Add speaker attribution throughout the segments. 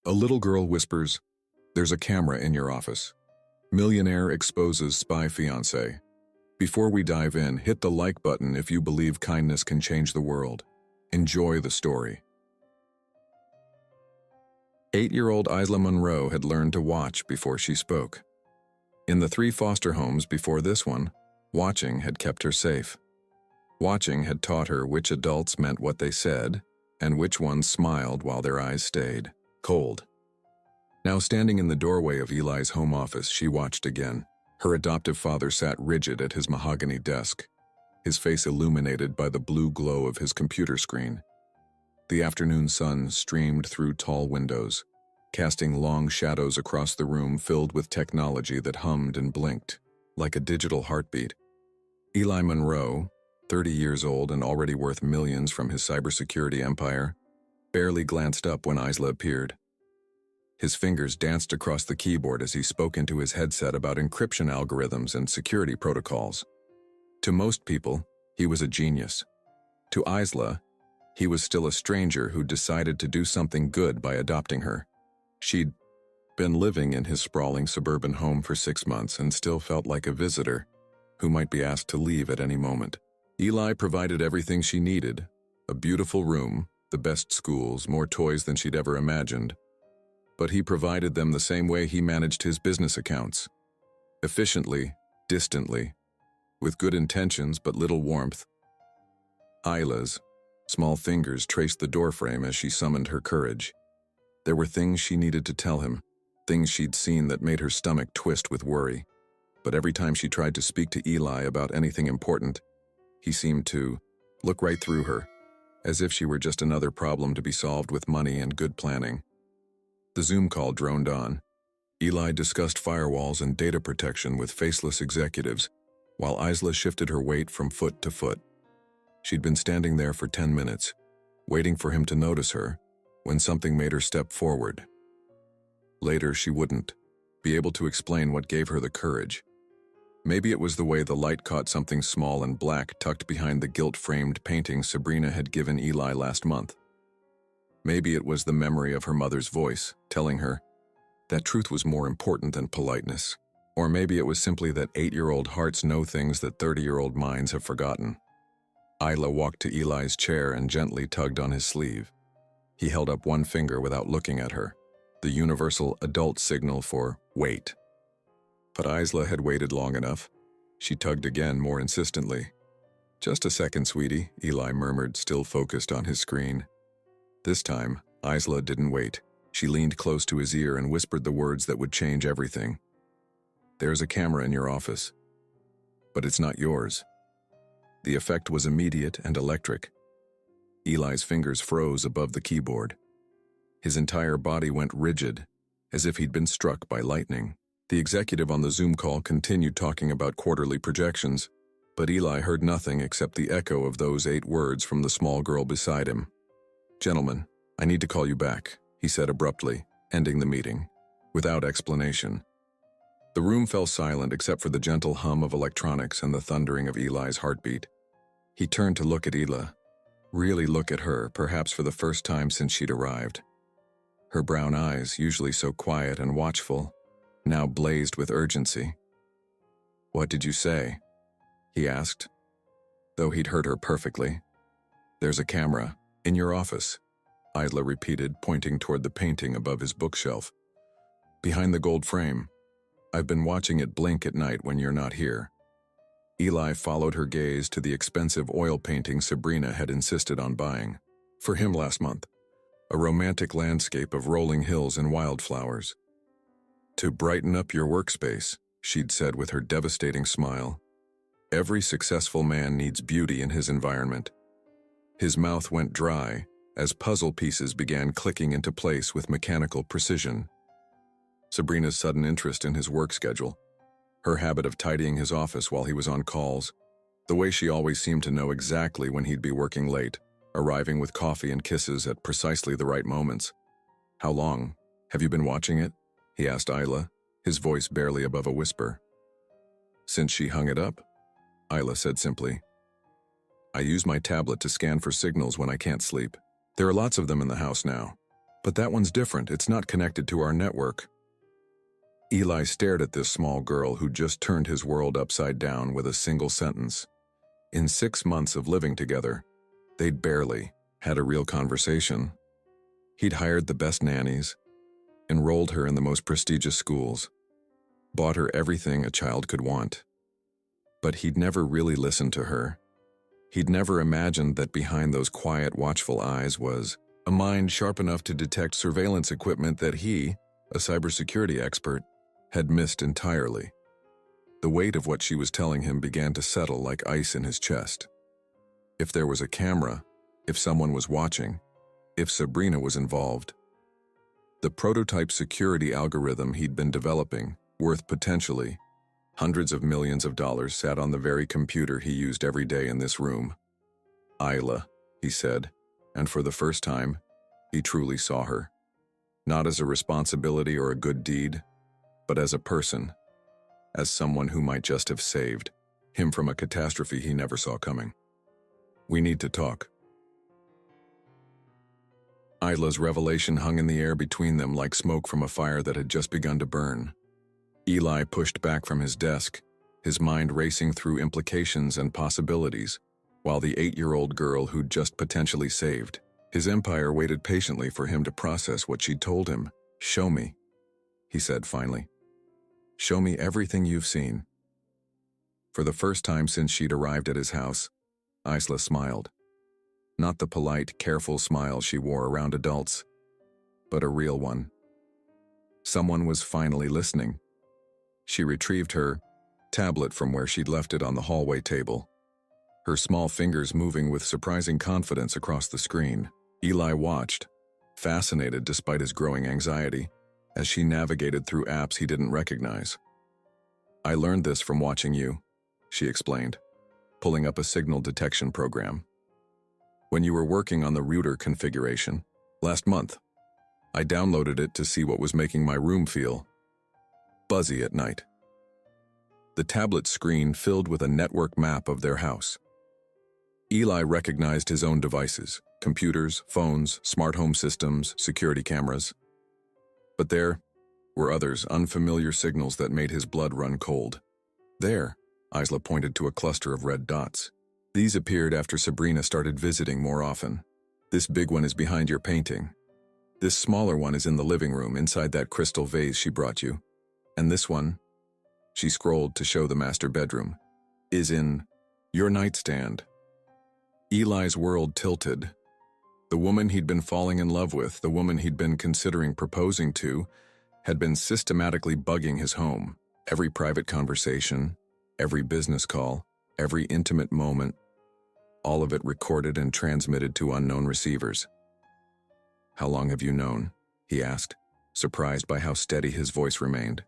Speaker 1: A little girl whispers, "There's a camera in your office." Millionaire exposes spy fiancé. Before we dive in, hit the like button if you believe kindness can change the world. Enjoy the story. 8-year-old Isla Monroe had learned to watch before she spoke. In the 3 foster homes before this one, watching had kept her safe. Watching had taught her which adults meant what they said, and which ones smiled while their eyes stayed cold. Now standing in the doorway of Eli's home office, she watched again. Her adoptive father sat rigid at his mahogany desk, his face illuminated by the blue glow of his computer screen. The afternoon sun streamed through tall windows, casting long shadows across the room filled with technology that hummed and blinked, like a digital heartbeat. Eli Monroe, 30 years old and already worth millions from his cybersecurity empire, barely glanced up when Isla appeared. His fingers danced across the keyboard as he spoke into his headset about encryption algorithms and security protocols. To most people, he was a genius. To Isla, he was still a stranger who decided to do something good by adopting her. She'd been living in his sprawling suburban home for 6 months and still felt like a visitor who might be asked to leave at any moment. Eli provided everything she needed: a beautiful room, the best schools, more toys than she'd ever imagined. But he provided them the same way he managed his business accounts. Efficiently, distantly, with good intentions but little warmth. Isla's small fingers traced the doorframe as she summoned her courage. There were things she needed to tell him, things she'd seen that made her stomach twist with worry. But every time she tried to speak to Eli about anything important, he seemed to look right through her, as if she were just another problem to be solved with money and good planning. The Zoom call droned on. Eli discussed firewalls and data protection with faceless executives, while Isla shifted her weight from foot to foot. She'd been standing there for 10 minutes, waiting for him to notice her, when something made her step forward. Later, she wouldn't be able to explain what gave her the courage. Maybe it was the way the light caught something small and black tucked behind the gilt-framed painting Sabrina had given Eli last month. Maybe it was the memory of her mother's voice, telling her that truth was more important than politeness. Or maybe it was simply that 8-year-old hearts know things that 30-year-old minds have forgotten. Isla walked to Eli's chair and gently tugged on his sleeve. He held up one finger without looking at her, the universal adult signal for wait. But Isla had waited long enough. She tugged again, more insistently. "Just a second, sweetie," Eli murmured, still focused on his screen. This time, Isla didn't wait. She leaned close to his ear and whispered the words that would change everything. "There's a camera in your office, but it's not yours." The effect was immediate and electric. Eli's fingers froze above the keyboard. His entire body went rigid, as if he'd been struck by lightning. The executive on the Zoom call continued talking about quarterly projections, but Eli heard nothing except the echo of those 8 words from the small girl beside him. "Gentlemen, I need to call you back," he said abruptly, ending the meeting, without explanation. The room fell silent except for the gentle hum of electronics and the thundering of Eli's heartbeat. He turned to look at Ela, really look at her, perhaps for the first time since she'd arrived. Her brown eyes, usually so quiet and watchful, now blazed with urgency. "What did you say?" he asked, though he'd heard her perfectly. "There's a camera in your office," Isla repeated, pointing toward the painting above his bookshelf. "Behind the gold frame. I've been watching it blink at night when you're not here." Eli followed her gaze to the expensive oil painting Sabrina had insisted on buying for him last month, a romantic landscape of rolling hills and wildflowers. "To brighten up your workspace," she'd said with her devastating smile. "Every successful man needs beauty in his environment." His mouth went dry as puzzle pieces began clicking into place with mechanical precision. Sabrina's sudden interest in his work schedule, her habit of tidying his office while he was on calls, the way she always seemed to know exactly when he'd be working late, arriving with coffee and kisses at precisely the right moments. "How long have you been watching it?" he asked Isla, his voice barely above a whisper. "Since she hung it up," Isla said simply. "I use my tablet to scan for signals when I can't sleep. There are lots of them in the house now, But that one's different. It's not connected to our network. Eli stared at this small girl who just turned his world upside down with a single sentence. In 6 months of living together, they'd barely had a real conversation. He'd hired the best nannies, enrolled her in the most prestigious schools, bought her everything a child could want. But he'd never really listened to her. He'd never imagined that behind those quiet, watchful eyes was a mind sharp enough to detect surveillance equipment that he, a cybersecurity expert, had missed entirely. The weight of what she was telling him began to settle like ice in his chest. If there was a camera, if someone was watching, if Sabrina was involved, the prototype security algorithm he'd been developing, worth potentially hundreds of millions of dollars, sat on the very computer he used every day in this room. Isla, he said, and for the first time, he truly saw her. Not as a responsibility or a good deed, but as a person, as someone who might just have saved him from a catastrophe he never saw coming. "We need to talk." Isla's revelation hung in the air between them like smoke from a fire that had just begun to burn. Eli pushed back from his desk, his mind racing through implications and possibilities, while the 8-year-old girl who'd just potentially saved his empire waited patiently for him to process what she'd told him. "Show me," he said finally. "Show me everything you've seen." For the first time since she'd arrived at his house, Isla smiled. Not the polite, careful smile she wore around adults, but a real one. Someone was finally listening. She retrieved her tablet from where she'd left it on the hallway table, her small fingers moving with surprising confidence across the screen. Eli watched, fascinated despite his growing anxiety, as she navigated through apps he didn't recognize. "I learned this from watching you," she explained, pulling up a signal detection program. "When you were working on the router configuration last month, I downloaded it to see what was making my room feel buzzy at night." The tablet screen filled with a network map of their house. Eli recognized his own devices, computers, phones, smart home systems, security cameras. But there were others, unfamiliar signals that made his blood run cold. "There," Isla pointed to a cluster of red dots. "These appeared after Sabrina started visiting more often. This big one is behind your painting. This smaller one is in the living room, inside that crystal vase she brought you. And this one," she scrolled to show the master bedroom, "is in your nightstand." Eli's world tilted. The woman he'd been falling in love with, the woman he'd been considering proposing to, had been systematically bugging his home. Every private conversation, every business call, every intimate moment, all of it recorded and transmitted to unknown receivers. "How long have you known?" he asked, surprised by how steady his voice remained.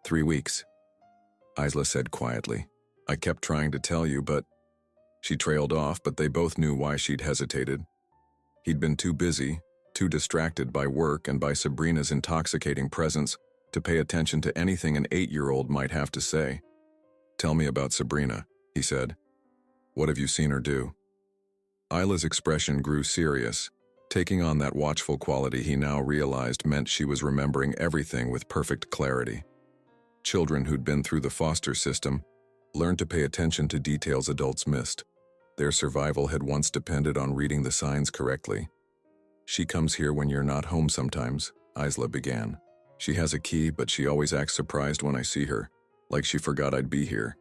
Speaker 1: 3 weeks, Isla said quietly. "I kept trying to tell you, but..." She trailed off, but they both knew why she'd hesitated. He'd been too busy, too distracted by work and by Sabrina's intoxicating presence to pay attention to anything an 8-year-old might have to say. "Tell me about Sabrina," he said. "What have you seen her do?" Isla's expression grew serious, taking on that watchful quality he now realized meant she was remembering everything with perfect clarity. Children who'd been through the foster system learned to pay attention to details adults missed. Their survival had once depended on reading the signs correctly. "She comes here when you're not home sometimes," Isla began. "She has a key, but she always acts surprised when I see her, like she forgot I'd be here.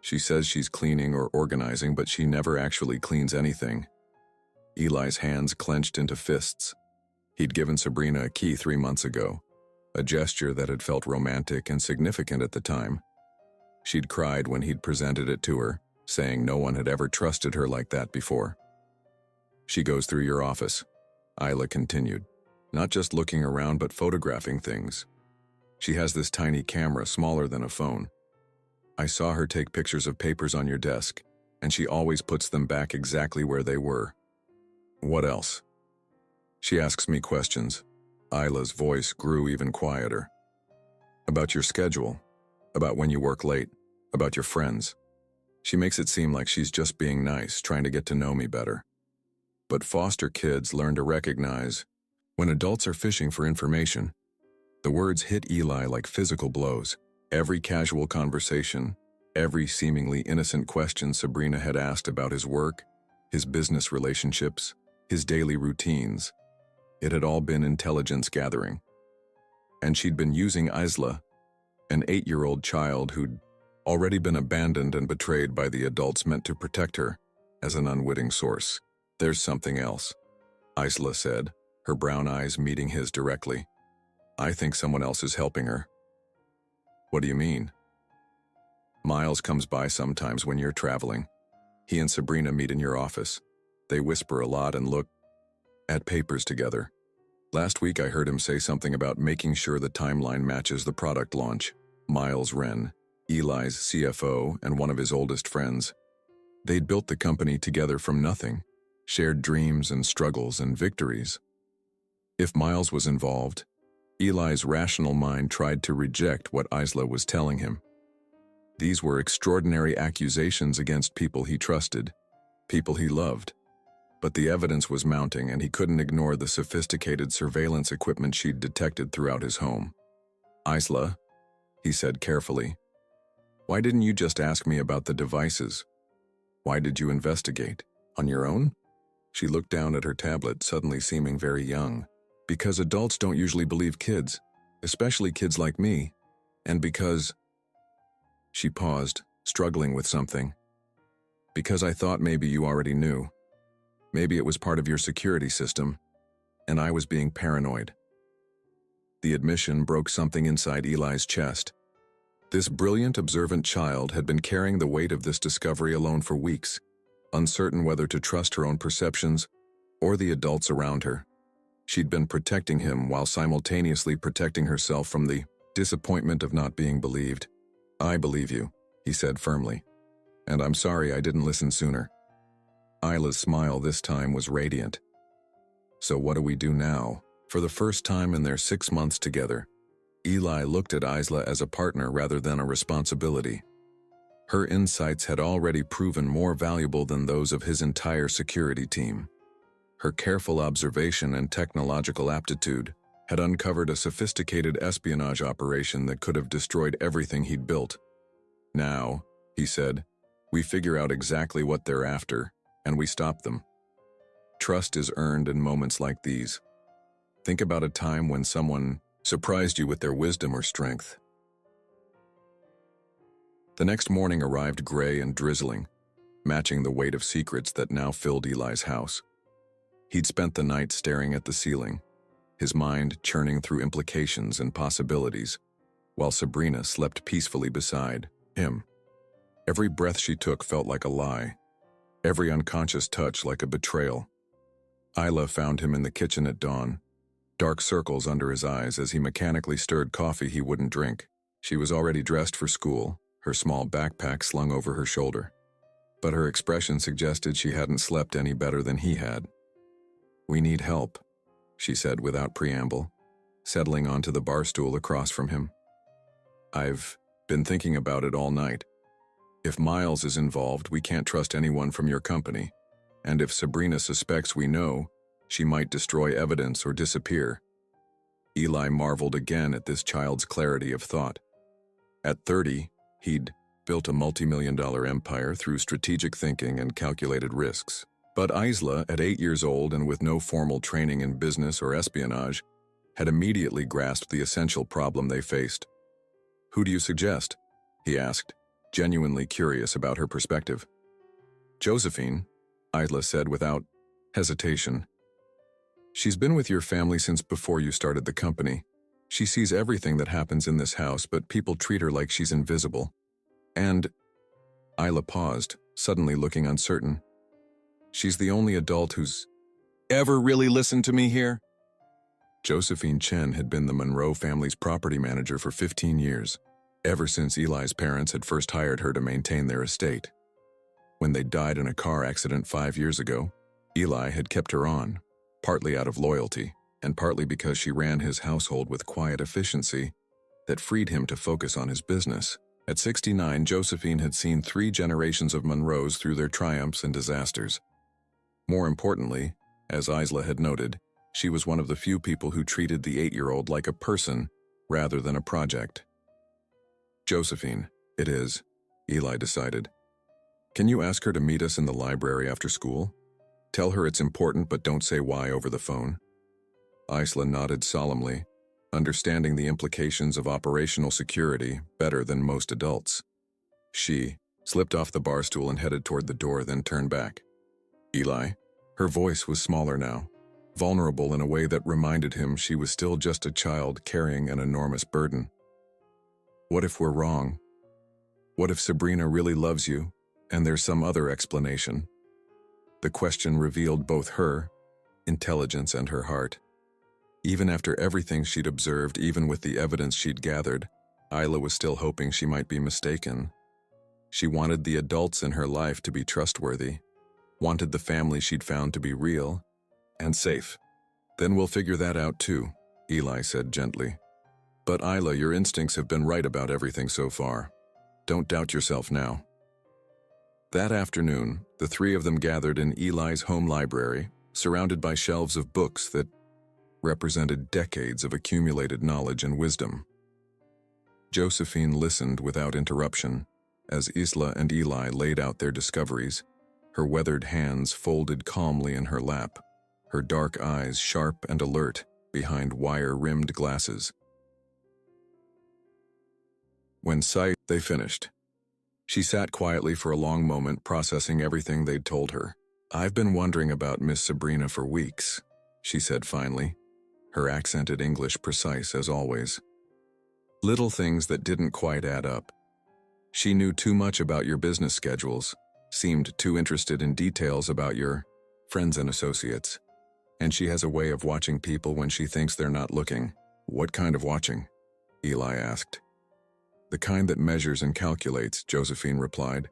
Speaker 1: She says she's cleaning or organizing, but she never actually cleans anything." Eli's hands clenched into fists. He'd given Sabrina a key 3 months ago, a gesture that had felt romantic and significant at the time. She'd cried when he'd presented it to her, saying no one had ever trusted her like that before. "She goes through your office," Isla continued, "not just looking around but photographing things. She has this tiny camera smaller than a phone. I saw her take pictures of papers on your desk, and she always puts them back exactly where they were." "What else?" "She asks me questions." Isla's voice grew even quieter. "About your schedule, about when you work late, about your friends. She makes it seem like she's just being nice, trying to get to know me better. But foster kids learn to recognize When adults are fishing for information, the words hit Eli like physical blows. Every casual conversation, every seemingly innocent question Sabrina had asked about his work, his business relationships, his daily routines, it had all been intelligence gathering. And she'd been using Isla, an 8-year-old child who'd already been abandoned and betrayed by the adults meant to protect her, as an unwitting source. "There's something else," Isla said, her brown eyes meeting his directly. "I think someone else is helping her." "What do you mean?" "Miles comes by sometimes when you're traveling. He and Sabrina meet in your office. They whisper a lot and look at papers together. Last week I heard him say something about making sure the timeline matches the product launch." Miles Wren, Eli's CFO and one of his oldest friends. They'd built the company together from nothing, shared dreams and struggles and victories. If Miles was involved, Eli's rational mind tried to reject what Isla was telling him. These were extraordinary accusations against people he trusted, people he loved. But the evidence was mounting and he couldn't ignore the sophisticated surveillance equipment she'd detected throughout his home. "Isla," he said carefully, "why didn't you just ask me about the devices? Why did you investigate? On your own?" She looked down at her tablet, suddenly seeming very young. "Because adults don't usually believe kids, especially kids like me, and because..." She paused, struggling with something. "Because I thought maybe you already knew. Maybe it was part of your security system, and I was being paranoid." The admission broke something inside Eli's chest. This brilliant, observant child had been carrying the weight of this discovery alone for weeks, uncertain whether to trust her own perceptions or the adults around her. She'd been protecting him while simultaneously protecting herself from the disappointment of not being believed. "I believe you," he said firmly, "and I'm sorry I didn't listen sooner." Isla's smile this time was radiant. "So what do we do now?" For the first time in their 6 months together, Eli looked at Isla as a partner rather than a responsibility. Her insights had already proven more valuable than those of his entire security team. Her careful observation and technological aptitude had uncovered a sophisticated espionage operation that could have destroyed everything he'd built. "Now," he said, "we figure out exactly what they're after, and we stop them." Trust is earned in moments like these. Think about a time when someone surprised you with their wisdom or strength. The next morning arrived gray and drizzling, matching the weight of secrets that now filled Eli's house. He'd spent the night staring at the ceiling, his mind churning through implications and possibilities, while Sabrina slept peacefully beside him. Every breath she took felt like a lie, every unconscious touch like a betrayal. Isla found him in the kitchen at dawn, dark circles under his eyes as he mechanically stirred coffee he wouldn't drink. She was already dressed for school, her small backpack slung over her shoulder. But her expression suggested she hadn't slept any better than he had. "We need help," she said without preamble, settling onto the bar stool across from him. "I've been thinking about it all night. If Miles is involved, we can't trust anyone from your company. And if Sabrina suspects we know, she might destroy evidence or disappear." Eli marveled again at this child's clarity of thought. At 30, he'd built a multi-million-dollar empire through strategic thinking and calculated risks. But Isla, at 8 years old and with no formal training in business or espionage, had immediately grasped the essential problem they faced. "Who do you suggest?" he asked, genuinely curious about her perspective. "Josephine," Isla said without hesitation. "She's been with your family since before you started the company. She sees everything that happens in this house, but people treat her like she's invisible. And..." Isla paused, suddenly looking uncertain. "She's the only adult who's ever really listened to me here?" Josephine Chen had been the Monroe family's property manager for 15 years, ever since Eli's parents had first hired her to maintain their estate. When they died in a car accident 5 years ago, Eli had kept her on, partly out of loyalty, and partly because she ran his household with quiet efficiency that freed him to focus on his business. At 69, Josephine had seen 3 generations of Monroes through their triumphs and disasters. More importantly, as Isla had noted, She was one of the few people who treated the 8-year-old like a person rather than a project. Josephine, it is, Eli decided. Can you ask her to meet us in the library after school? Tell her it's important, but don't say why over the phone. Isla nodded solemnly, understanding the implications of operational security better than most adults. She slipped off the bar stool and headed toward the door, then turned back. Eli? Her voice was smaller now, vulnerable in a way that reminded him she was still just a child carrying an enormous burden. What if we're wrong? What if Sabrina really loves you, and there's some other explanation? The question revealed both her intelligence and her heart. Even after everything she'd observed, even with the evidence she'd gathered, Isla was still hoping she might be mistaken. She wanted the adults in her life to be trustworthy, wanted the family she'd found to be real and safe. Then we'll figure that out too, Eli said gently. But Isla, your instincts have been right about everything so far. Don't doubt yourself now. That afternoon, the three of them gathered in Eli's home library, surrounded by shelves of books that represented decades of accumulated knowledge and wisdom. Josephine listened without interruption as Isla and Eli laid out their discoveries, her weathered hands folded calmly in her lap, her dark eyes sharp and alert behind wire-rimmed glasses. When they finished, she sat quietly for a long moment, processing everything they'd told her. I've been wondering about Miss Sabrina for weeks, she said finally, her accented English precise as always. Little things that didn't quite add up. She knew too much about your business schedules, seemed too interested in details about your friends and associates, and she has a way of watching people when she thinks they're not looking. What kind of watching? Eli asked. The kind that measures and calculates, Josephine replied.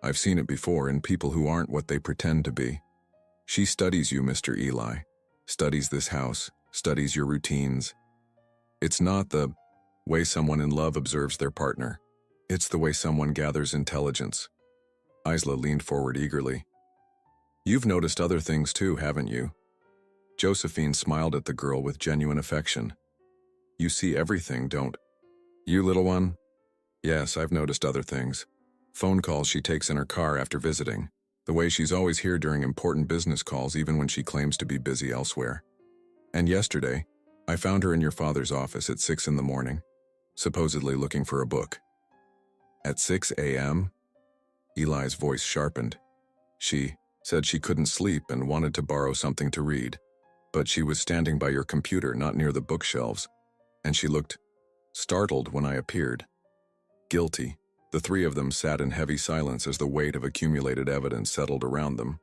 Speaker 1: I've seen it before in people who aren't what they pretend to be. She studies you, Mr. Eli, studies this house, studies your routines. It's not the way someone in love observes their partner. It's the way someone gathers intelligence. Isla leaned forward eagerly. You've noticed other things too, haven't you? Josephine smiled at the girl with genuine affection. You see everything, don't you, little one? Yes, I've noticed other things. Phone calls she takes in her car after visiting. The way she's always here during important business calls even when she claims to be busy elsewhere. And yesterday, I found her in your father's office at 6 in the morning, supposedly looking for a book. At 6 a.m.? Eli's voice sharpened. She said she couldn't sleep and wanted to borrow something to read, but she was standing by your computer, not near the bookshelves, and she looked startled when I appeared. Guilty. The three of them sat in heavy silence as the weight of accumulated evidence settled around them.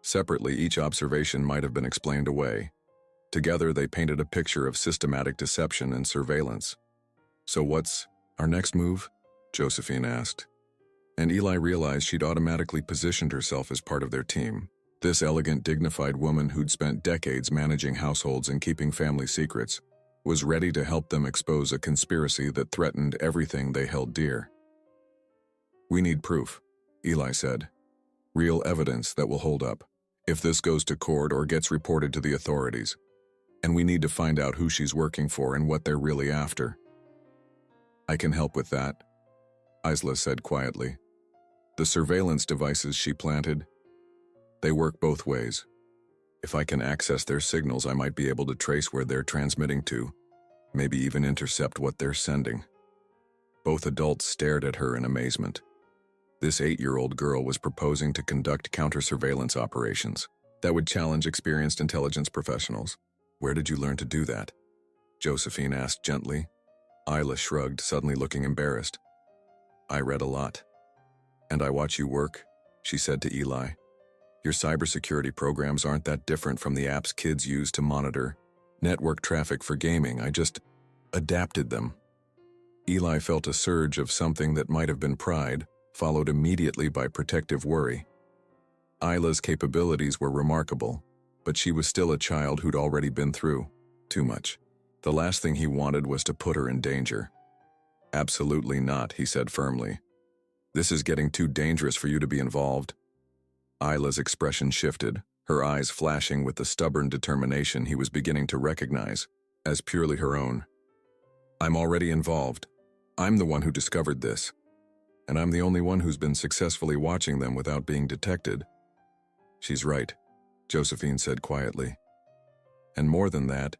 Speaker 1: Separately, each observation might have been explained away. Together, they painted a picture of systematic deception and surveillance. So what's our next move? Josephine asked. And Eli realized she'd automatically positioned herself as part of their team. This elegant, dignified woman who'd spent decades managing households and keeping family secrets was ready to help them expose a conspiracy that threatened everything they held dear. We need proof, Eli said. Real evidence that will hold up, if this goes to court or gets reported to the authorities. And we need to find out who she's working for and what they're really after. I can help with that, Isla said quietly. The surveillance devices she planted, they work both ways. If I can access their signals, I might be able to trace where they're transmitting to, maybe even intercept what they're sending. Both adults stared at her in amazement. This 8-year-old girl was proposing to conduct counter-surveillance operations that would challenge experienced intelligence professionals. Where did you learn to do that? Josephine asked gently. Isla shrugged, suddenly looking embarrassed. I read a lot. And I watch you work, she said to Eli. Your cybersecurity programs aren't that different from the apps kids use to monitor network traffic for gaming. I just adapted them. Eli felt a surge of something that might have been pride, followed immediately by protective worry. Isla's capabilities were remarkable, but she was still a child who'd already been through too much. The last thing he wanted was to put her in danger. Absolutely not, he said firmly. This is getting too dangerous for you to be involved. Isla's expression shifted, her eyes flashing with the stubborn determination he was beginning to recognize as purely her own. "I'm already involved. I'm the one who discovered this. And I'm the only one who's been successfully watching them without being detected." "She's right," Josephine said quietly. "And more than that,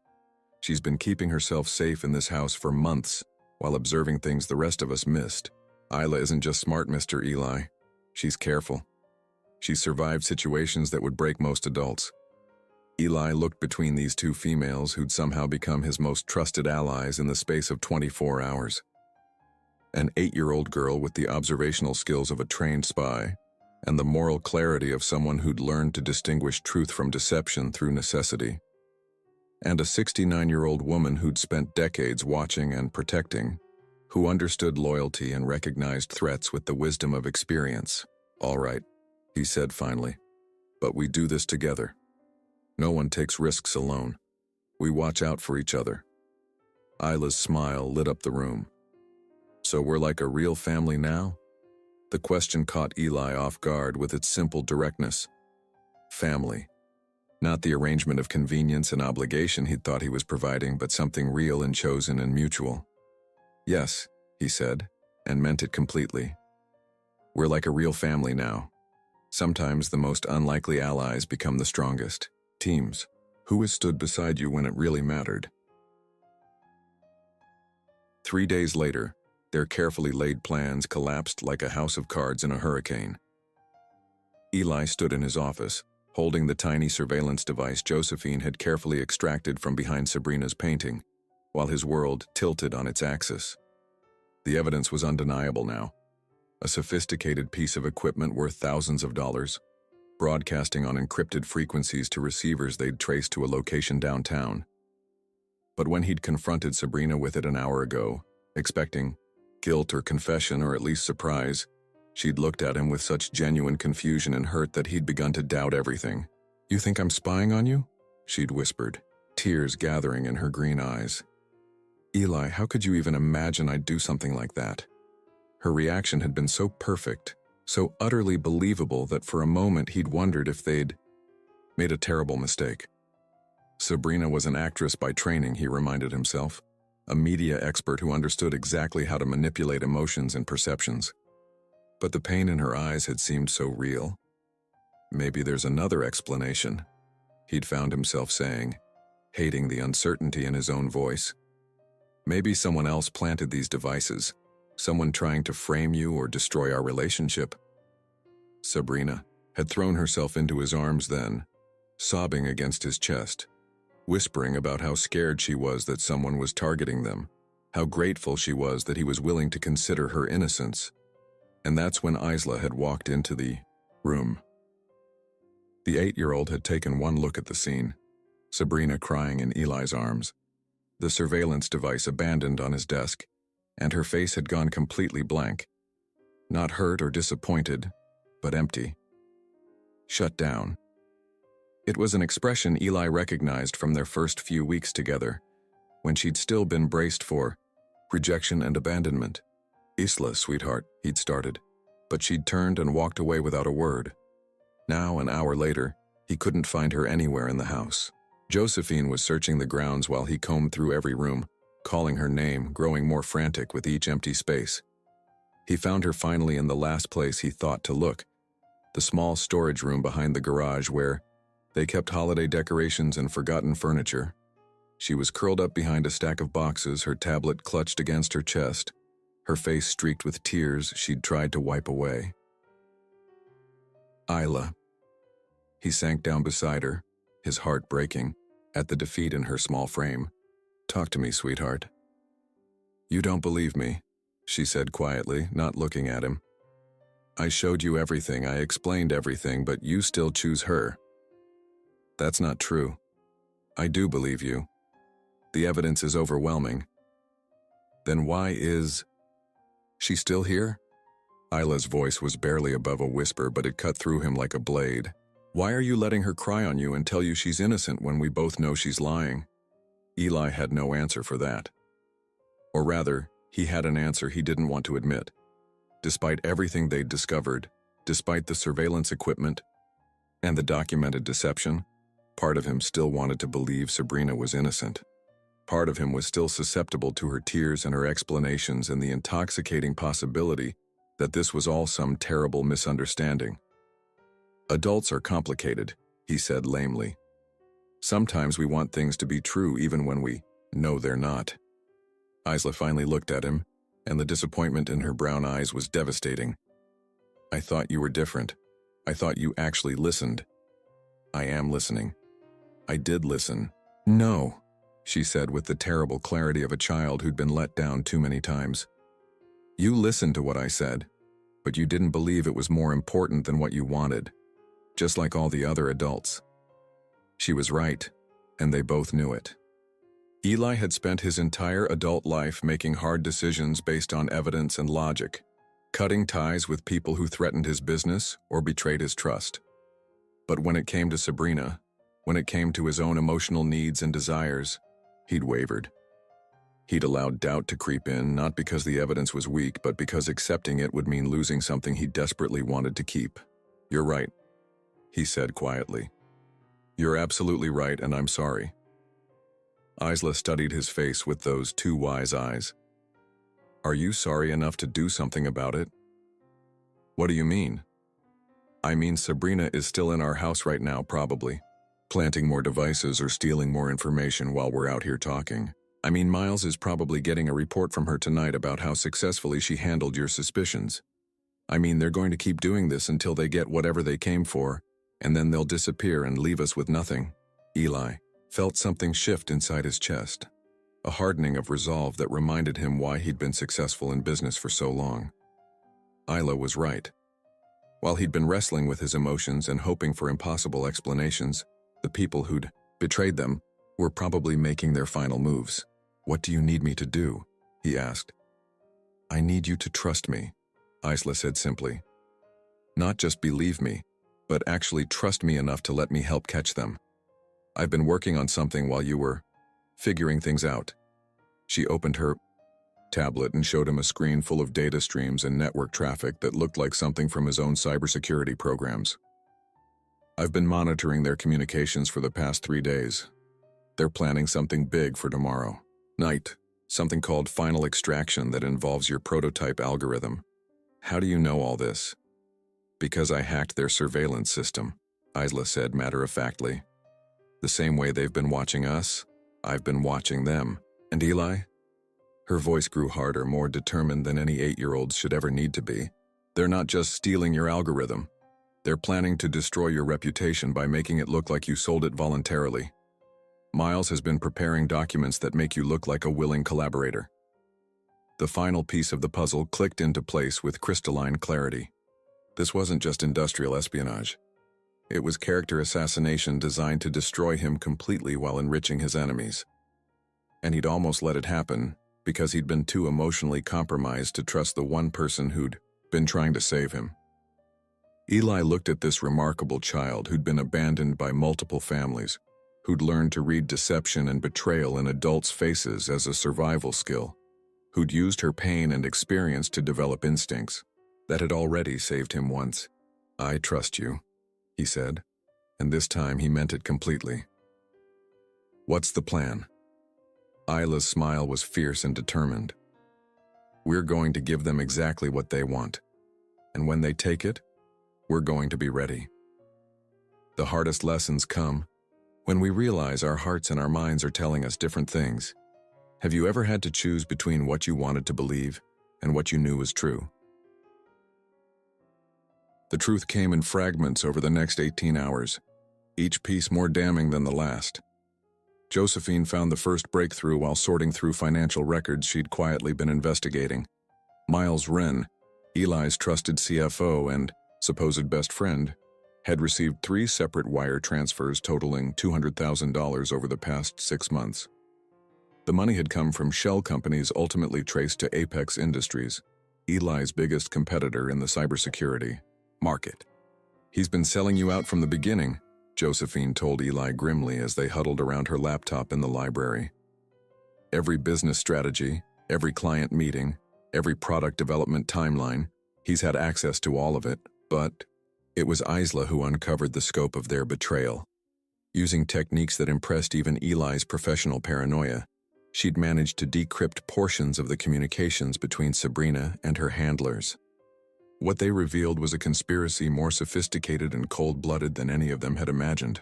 Speaker 1: she's been keeping herself safe in this house for months while observing things the rest of us missed. Isla isn't just smart, Mr. Eli. She's careful. She's survived situations that would break most adults." Eli looked between these two females who'd somehow become his most trusted allies in the space of 24 hours. An 8-year-old girl with the observational skills of a trained spy and the moral clarity of someone who'd learned to distinguish truth from deception through necessity. And a 69-year-old woman who'd spent decades watching and protecting, who understood loyalty and recognized threats with the wisdom of experience. "All right," he said finally, "but we do this together. No one takes risks alone. We watch out for each other." Isla's smile lit up the room. "So we're like a real family now?" The question caught Eli off guard with its simple directness. Family. Not the arrangement of convenience and obligation he'd thought he was providing, but something real and chosen and mutual. "Yes," he said, and meant it completely. "We're like a real family now. Sometimes the most unlikely allies become the strongest. Teams. Who has stood beside you when it really mattered?" 3 days later, their carefully laid plans collapsed like a house of cards in a hurricane. Eli stood in his office, holding the tiny surveillance device Josephine had carefully extracted from behind Sabrina's painting, while his world tilted on its axis. The evidence was undeniable now. A sophisticated piece of equipment worth thousands of dollars, broadcasting on encrypted frequencies to receivers they'd traced to a location downtown. But when he'd confronted Sabrina with it an hour ago, expecting guilt or confession or at least surprise, she'd looked at him with such genuine confusion and hurt that he'd begun to doubt everything. "You think I'm spying on you?" she'd whispered, tears gathering in her green eyes. "Eli, how could you even imagine I'd do something like that?" Her reaction had been so perfect, so utterly believable that for a moment he'd wondered if they'd made a terrible mistake. Sabrina was an actress by training, he reminded himself, a media expert who understood exactly how to manipulate emotions and perceptions. But the pain in her eyes had seemed so real. "Maybe there's another explanation," he'd found himself saying, hating the uncertainty in his own voice. "Maybe someone else planted these devices, someone trying to frame you or destroy our relationship." Sabrina had thrown herself into his arms then, sobbing against his chest, whispering about how scared she was that someone was targeting them, how grateful she was that he was willing to consider her innocence. And that's when Isla had walked into the room. The 8-year-old had taken one look at the scene, Sabrina crying in Eli's arms, the surveillance device abandoned on his desk, and her face had gone completely blank. Not hurt or disappointed, but empty. Shut down. It was an expression Eli recognized from their first few weeks together, when she'd still been braced for rejection and abandonment. "Isla, sweetheart," he'd started, but she'd turned and walked away without a word. Now, an hour later, he couldn't find her anywhere in the house. Josephine was searching the grounds while he combed through every room, calling her name, growing more frantic with each empty space. He found her finally in the last place he thought to look, the small storage room behind the garage where they kept holiday decorations and forgotten furniture. She was curled up behind a stack of boxes, her tablet clutched against her chest, her face streaked with tears she'd tried to wipe away. "Isla." He sank down beside her, his heart breaking at the defeat in her small frame. "Talk to me, sweetheart." "You don't believe me," she said quietly, not looking at him. "I showed you everything, I explained everything, but you still choose her." "That's not true. I do believe you. The evidence is overwhelming." "Then why is she still here?" Isla's voice was barely above a whisper, but it cut through him like a blade. "Why are you letting her cry on you and tell you she's innocent when we both know she's lying?" Eli had no answer for that. Or rather, he had an answer he didn't want to admit. Despite everything they'd discovered, despite the surveillance equipment, And the documented deception? Part of him still wanted to believe Sabrina was innocent. Part of him was still susceptible to her tears and her explanations and the intoxicating possibility that this was all some terrible misunderstanding. Adults are complicated, he said lamely. Sometimes we want things to be true even when we know they're not. Isla finally looked at him, and the disappointment in her brown eyes was devastating. I thought you were different. I thought you actually listened. I am listening. I did listen. No, she said with the terrible clarity of a child who'd been let down too many times. You listened to what I said, but you didn't believe it was more important than what you wanted, just like all the other adults. She was right, and they both knew it. Eli had spent his entire adult life making hard decisions based on evidence and logic, cutting ties with people who threatened his business or betrayed his trust. But when it came to Sabrina, when it came to his own emotional needs and desires, he'd wavered. He'd allowed doubt to creep in, not because the evidence was weak, but because accepting it would mean losing something he desperately wanted to keep. You're right, he said quietly. You're absolutely right, and I'm sorry. Isla studied his face with those two wise eyes. Are you sorry enough to do something about it? What do you mean? I mean, Sabrina is still in our house right now, probably, planting more devices or stealing more information while we're out here talking. I mean, Miles is probably getting a report from her tonight about how successfully she handled your suspicions. I mean, they're going to keep doing this until they get whatever they came for, and then they'll disappear and leave us with nothing. Eli felt something shift inside his chest, a hardening of resolve that reminded him why he'd been successful in business for so long. Isla was right. While he'd been wrestling with his emotions and hoping for impossible explanations, the people who'd betrayed them were probably making their final moves. What do you need me to do? He asked. I need you to trust me, Isla said simply. Not just believe me, but actually trust me enough to let me help catch them. I've been working on something while you were figuring things out. She opened her tablet and showed him a screen full of data streams and network traffic that looked like something from his own cybersecurity programs. I've been monitoring their communications for the past 3 days. They're planning something big for tomorrow night, something called final extraction that involves your prototype algorithm. How do you know all this? Because I hacked their surveillance system, Isla said matter-of-factly. The same way they've been watching us, I've been watching them. And Eli? Her voice grew harder, more determined than any 8-year-olds should ever need to be. They're not just stealing your algorithm. They're planning to destroy your reputation by making it look like you sold it voluntarily. Miles has been preparing documents that make you look like a willing collaborator. The final piece of the puzzle clicked into place with crystalline clarity. This wasn't just industrial espionage. It was character assassination designed to destroy him completely while enriching his enemies. And he'd almost let it happen because he'd been too emotionally compromised to trust the one person who'd been trying to save him. Eli looked at this remarkable child who'd been abandoned by multiple families, who'd learned to read deception and betrayal in adults' faces as a survival skill, who'd used her pain and experience to develop instincts that had already saved him once. I trust you, he said, and this time he meant it completely. What's the plan? Isla's smile was fierce and determined. We're going to give them exactly what they want, and when they take it, we're going to be ready. The hardest lessons come when we realize our hearts and our minds are telling us different things. Have you ever had to choose between what you wanted to believe and what you knew was true? The truth came in fragments over the next 18 hours, each piece more damning than the last. Josephine found the first breakthrough while sorting through financial records she'd quietly been investigating. Miles Wren, Eli's trusted CFO and supposed best friend, had received 3 separate wire transfers totaling $200,000 over the past 6 months. The money had come from shell companies ultimately traced to Apex Industries, Eli's biggest competitor in the cybersecurity market. He's been selling you out from the beginning, Josephine told Eli grimly as they huddled around her laptop in the library. Every business strategy, every client meeting, every product development timeline, he's had access to all of it, but It was Isla who uncovered the scope of their betrayal. Using techniques that impressed even Eli's professional paranoia, she'd managed to decrypt portions of the communications between Sabrina and her handlers. What they revealed was a conspiracy more sophisticated and cold-blooded than any of them had imagined.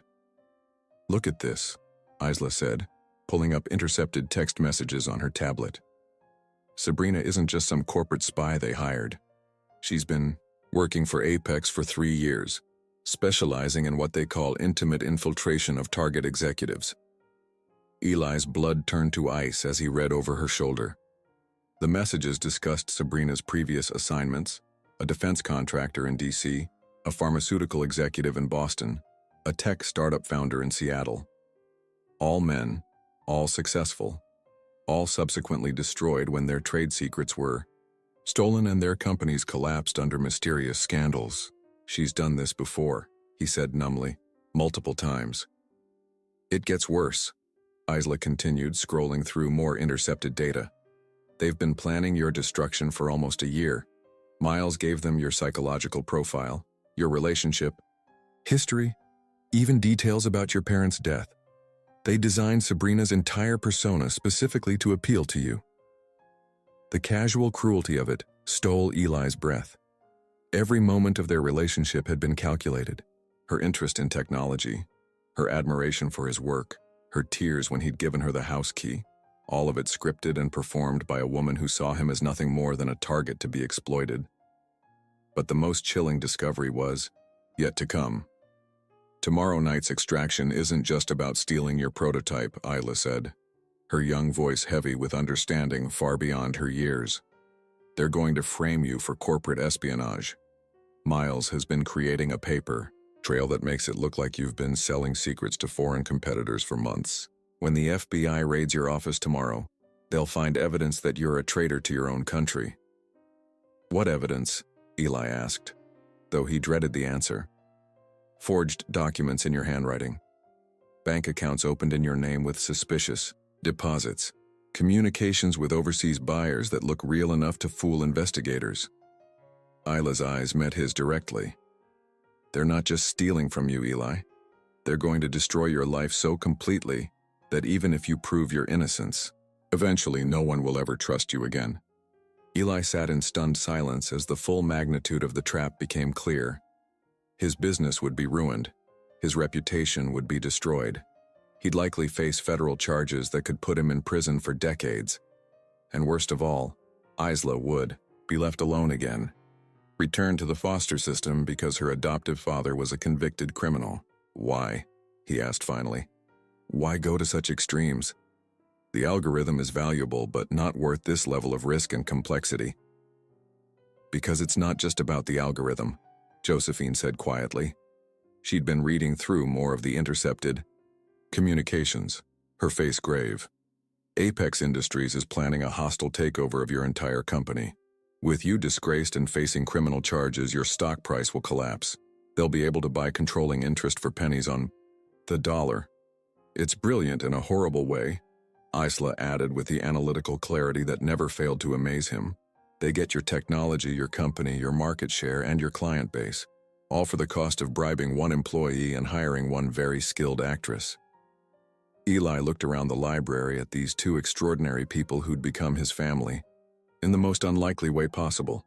Speaker 1: "Look at this," Isla said, pulling up intercepted text messages on her tablet. "Sabrina isn't just some corporate spy they hired. She's been working for Apex for 3 years, specializing in what they call intimate infiltration of target executives." Eli's blood turned to ice as he read over her shoulder. The messages discussed Sabrina's previous assignments: a defense contractor in DC, a pharmaceutical executive in Boston, a tech startup founder in Seattle. All men, all successful, all subsequently destroyed when their trade secrets were stolen and their companies collapsed under mysterious scandals. "She's done this before," he said numbly, "multiple times." "It gets worse," Isla continued, scrolling through more intercepted data. "They've been planning your destruction for almost a year. Miles gave them your psychological profile, your relationship history, even details about your parents' death. They designed Sabrina's entire persona specifically to appeal to you." The casual cruelty of it stole Eli's breath. Every moment of their relationship had been calculated. Her interest in technology, her admiration for his work, her tears when he'd given her the house key, all of it scripted and performed by a woman who saw him as nothing more than a target to be exploited. But the most chilling discovery was yet to come. "Tomorrow night's extraction isn't just about stealing your prototype," Isla said, her young voice heavy with understanding far beyond her years. "They're going to frame you for corporate espionage. Miles has been creating a paper trail that makes it look like you've been selling secrets to foreign competitors for months. When the FBI raids your office tomorrow, they'll find evidence that you're a traitor to your own country." "What evidence?" Eli asked, though he dreaded the answer. "Forged documents in your handwriting. Bank accounts opened in your name with suspicious deposits. Communications with overseas buyers that look real enough to fool investigators." Isla's eyes met his directly. "They're not just stealing from you, Eli. They're going to destroy your life so completely that even if you prove your innocence, eventually no one will ever trust you again." Eli sat in stunned silence as the full magnitude of the trap became clear. His business would be ruined. His reputation would be destroyed. He'd likely face federal charges that could put him in prison for decades. And worst of all, Isla would be left alone again. Returned to the foster system because her adoptive father was a convicted criminal. "Why?" he asked finally. "Why go to such extremes? The algorithm is valuable but not worth this level of risk and complexity." "Because it's not just about the algorithm," Josephine said quietly. She'd been reading through more of the intercepted communications, her face grave. "Apex Industries is planning a hostile takeover of your entire company. With you disgraced and facing criminal charges, your stock price will collapse. They'll be able to buy controlling interest for pennies on the dollar. It's brilliant in a horrible way," Isla added with the analytical clarity that never failed to amaze him. "They get your technology, your company, your market share, and your client base, all for the cost of bribing one employee and hiring one very skilled actress." Eli looked around the library at these two extraordinary people who'd become his family, in the most unlikely way possible.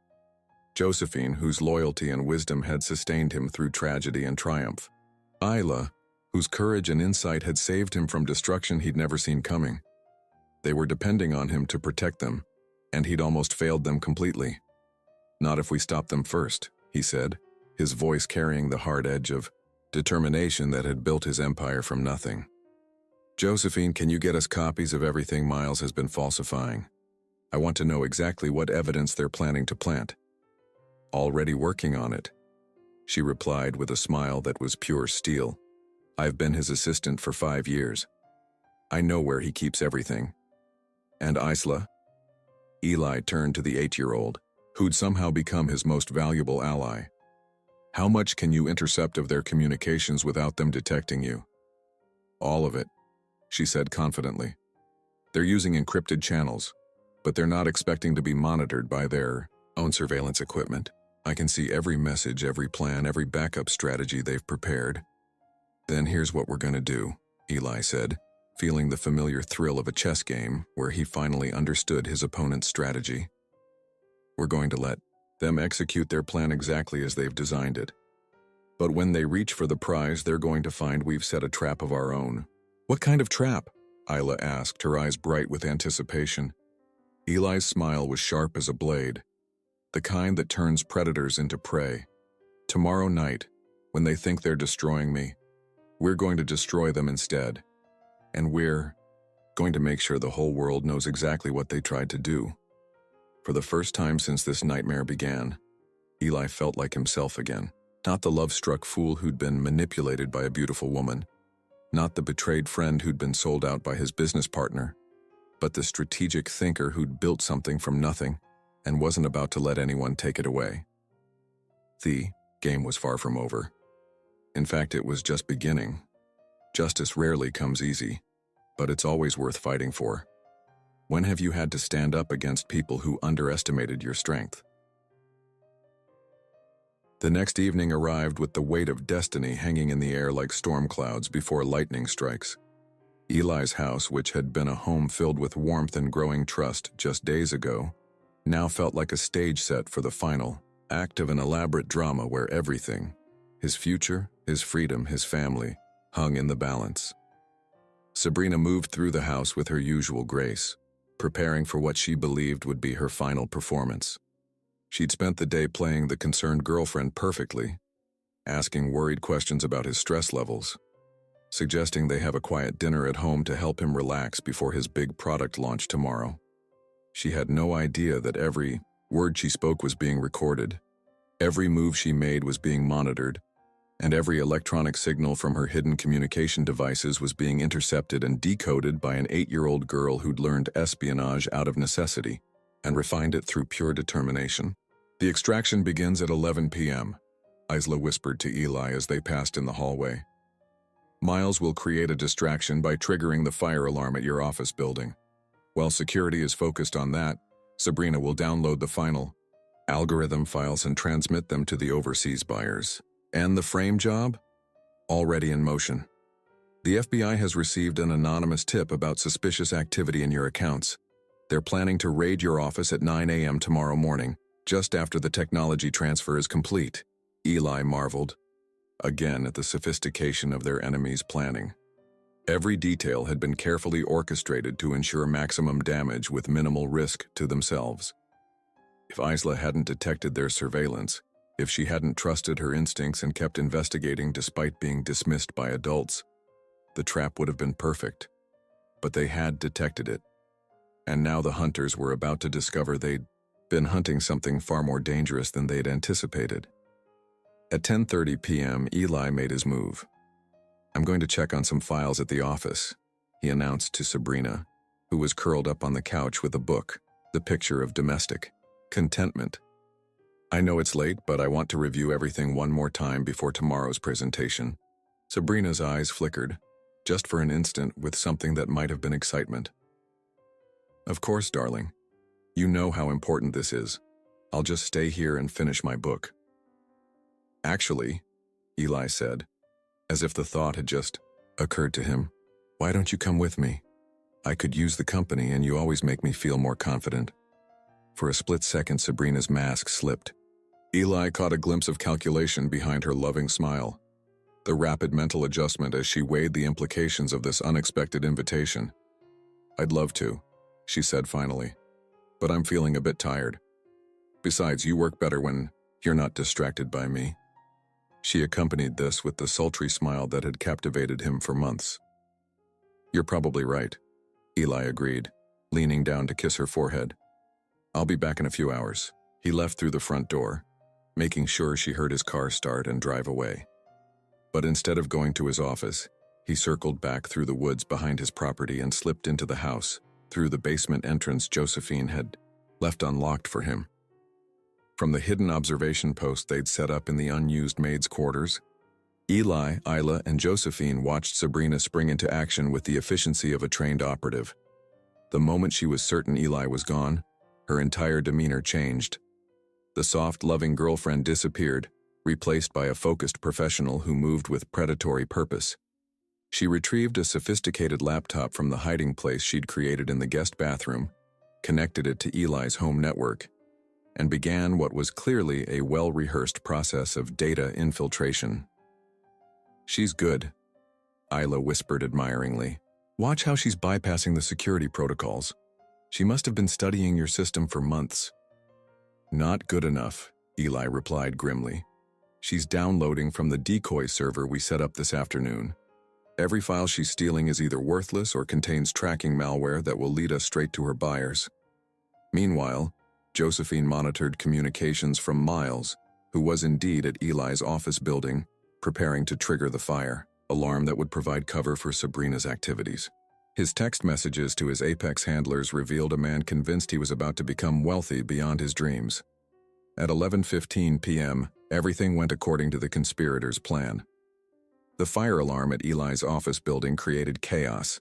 Speaker 1: Josephine, whose loyalty and wisdom had sustained him through tragedy and triumph. Isla, whose courage and insight had saved him from destruction he'd never seen coming. They were depending on him to protect them, and he'd almost failed them completely. "Not if we stop them first," he said, his voice carrying the hard edge of determination that had built his empire from nothing. "Josephine, can you get us copies of everything Miles has been falsifying? I want to know exactly what evidence they're planning to plant." "Already working on it," she replied with a smile that was pure steel. "I've been his assistant for 5 years. I know where he keeps everything." "And Isla?" Eli turned to the 8-year-old, who'd somehow become his most valuable ally. "How much can you intercept of their communications without them detecting you?" "All of it," she said confidently. "They're using encrypted channels, but they're not expecting to be monitored by their own surveillance equipment. I can see every message, every plan, every backup strategy they've prepared. Then here's what we're gonna do, Eli said, feeling the familiar thrill of a chess game where he finally understood his opponent's strategy. We're going to let them execute their plan exactly as they've designed it. But when they reach for the prize, they're going to find we've set a trap of our own. What kind of trap? Isla asked, her eyes bright with anticipation. Eli's smile was sharp as a blade, the kind that turns predators into prey. Tomorrow night, when they think they're destroying me, we're going to destroy them instead. And we're going to make sure the whole world knows exactly what they tried to do. For the first time since this nightmare began, Eli felt like himself again. Not the love-struck fool who'd been manipulated by a beautiful woman, not the betrayed friend who'd been sold out by his business partner, but the strategic thinker who'd built something from nothing and wasn't about to let anyone take it away. The game was far from over. In fact, it was just beginning. Justice rarely comes easy, but it's always worth fighting for. When have you had to stand up against people who underestimated your strength? The next evening arrived with the weight of destiny hanging in the air like storm clouds before lightning strikes. Eli's house, which had been a home filled with warmth and growing trust just days ago, now felt like a stage set for the final act of an elaborate drama where everything, his future, his freedom, his family, hung in the balance. Sabrina moved through the house with her usual grace, preparing for what she believed would be her final performance. She'd spent the day playing the concerned girlfriend perfectly, asking worried questions about his stress levels, suggesting they have a quiet dinner at home to help him relax before his big product launch tomorrow. She had no idea that every word she spoke was being recorded, every move she made was being monitored, and every electronic signal from her hidden communication devices was being intercepted and decoded by an 8-year-old girl who'd learned espionage out of necessity and refined it through pure determination. The extraction begins at 11 p.m., Isla whispered to Eli as they passed in the hallway. Miles will create a distraction by triggering the fire alarm at your office building. While security is focused on that, Sabrina will download the final algorithm files and transmit them to the overseas buyers. And the frame job? Already in motion. The FBI has received an anonymous tip about suspicious activity in your accounts. They're planning to raid your office at 9 a.m. tomorrow morning, just after the technology transfer is complete. Eli marveled, again at the sophistication of their enemies' planning. Every detail had been carefully orchestrated to ensure maximum damage with minimal risk to themselves. If Isla hadn't detected their surveillance, if she hadn't trusted her instincts and kept investigating despite being dismissed by adults, the trap would have been perfect. But they had detected it. And now the hunters were about to discover they'd been hunting something far more dangerous than they'd anticipated. At 10:30 p.m., Eli made his move. I'm going to check on some files at the office, he announced to Sabrina, who was curled up on the couch with a book, the picture of domestic contentment. I know it's late, but I want to review everything one more time before tomorrow's presentation. Sabrina's eyes flickered, just for an instant, with something that might have been excitement. Of course, darling. You know how important this is. I'll just stay here and finish my book. Actually, Eli said, as if the thought had just occurred to him, why don't you come with me? I could use the company and you always make me feel more confident. For a split second, Sabrina's mask slipped. Eli caught a glimpse of calculation behind her loving smile, the rapid mental adjustment as she weighed the implications of this unexpected invitation. I'd love to, she said finally, but I'm feeling a bit tired. Besides, you work better when you're not distracted by me. She accompanied this with the sultry smile that had captivated him for months. You're probably right, Eli agreed, leaning down to kiss her forehead. I'll be back in a few hours. He left through the front door, making sure she heard his car start and drive away. But instead of going to his office, he circled back through the woods behind his property and slipped into the house, through the basement entrance Josephine had left unlocked for him. From the hidden observation post they'd set up in the unused maids' quarters, Eli, Isla, and Josephine watched Sabrina spring into action with the efficiency of a trained operative. The moment she was certain Eli was gone, her entire demeanor changed. The soft, loving girlfriend disappeared, replaced by a focused professional who moved with predatory purpose. She retrieved a sophisticated laptop from the hiding place she'd created in the guest bathroom, connected it to Eli's home network, and began what was clearly a well-rehearsed process of data infiltration. "She's good," Isla whispered admiringly. "Watch how she's bypassing the security protocols. She must have been studying your system for months." "Not good enough," Eli replied grimly. "She's downloading from the decoy server we set up this afternoon. Every file she's stealing is either worthless or contains tracking malware that will lead us straight to her buyers." Meanwhile, Josephine monitored communications from Miles, who was indeed at Eli's office building, preparing to trigger the fire alarm that would provide cover for Sabrina's activities. His text messages to his Apex handlers revealed a man convinced he was about to become wealthy beyond his dreams. At 11:15 p.m., everything went according to the conspirators' plan. The fire alarm at Eli's office building created chaos,